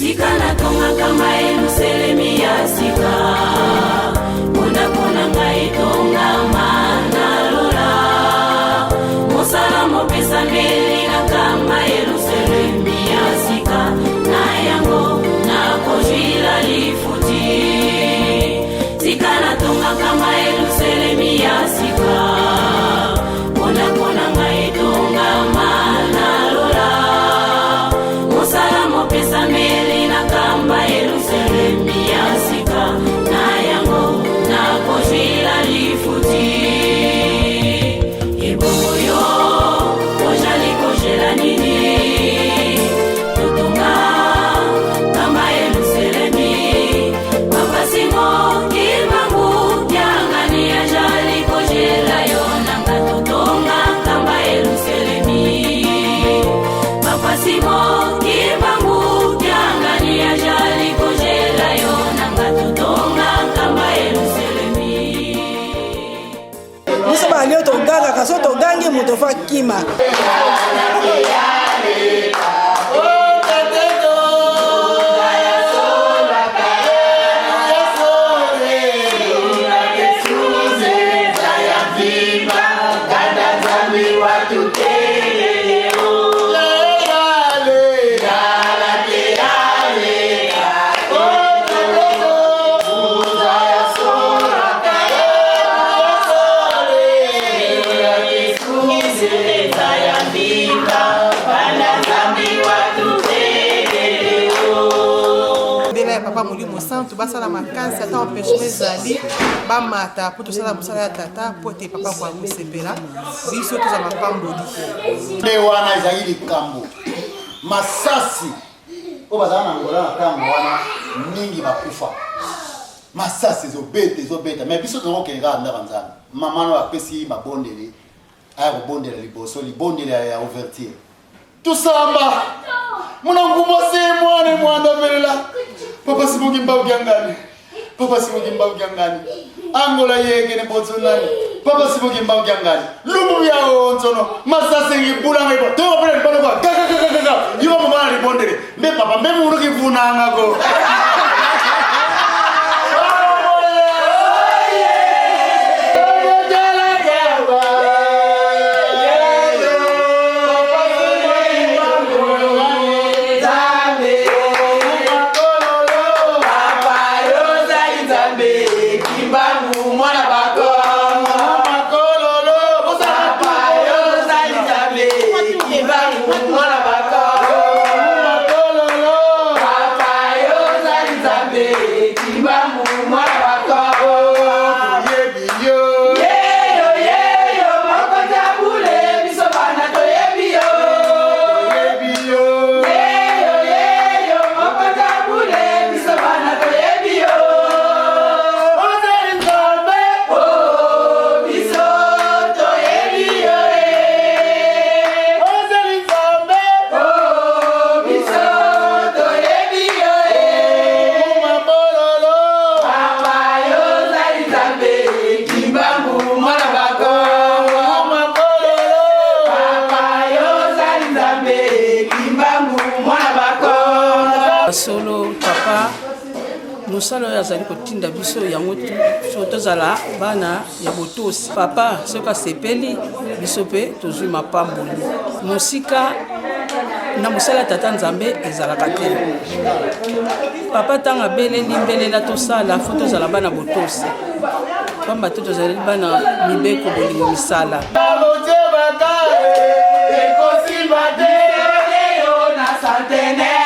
Tika na tonga kama eluselemi ya sika. Kuna ngai tonga mana lola. Mosala mopesa meli na kama eluselemi ya sika. Na yango na kojila lifuti. Tika na tonga kama eluselemi ya sika. Kuna ngai tonga mana lola. Mosala mopesa meli na kamba eluselemi ya sika. Na yango na kojila lifuti. Ebongo yo kojali kojela nini. Tutunga kamba eluselemi. Papa Simo kibangu yangani ya jali kojela yo. Nanga tutunga kamba eluselemi. Papa Simo kibangu yangani ya jali kojela yo. Nanga tutunga kamba eluselemi. Biso balio tonganga kaso tongangi muto fa kima. Papa Mulimo Santo basala makansi ata empêchement ezali bamata po tosala mosala ya tata po ete papa kwa musepela biso toza mapamboli nde wana ezali likambo masasi po bazala na ngola na ntango wana mingi bakufa masasi ezobeta me biso tozokokende kaka ndaka nzambe mamano apesi mabondele aya kobondela liboso libondele ya ouverture tusamba muna ngumose mwana mwandamelela Papa Simo Kimba ukiangani. Papa Simo Kimba ukiangani. Angola yeke ne botsonani. Papa Simo Kimba ukiangani. Lumu ya onzono. Masase ngibula ngebo. Toba pele mpano kwa. Gaga. Yuwa mwana ribondele. Mbe papa mbe munu kivuna ngako. Solo papa musalo ya zali kotinda biso yango so tozala bana ya botosi papa soka sepeli biso pe tozwi mapamboli musika na musala tata nzambe ezalaka te papa tanga beleli mbelela tosala fo tozala bana botosi pamba te tozali bana mibeko bolingo misala Santenere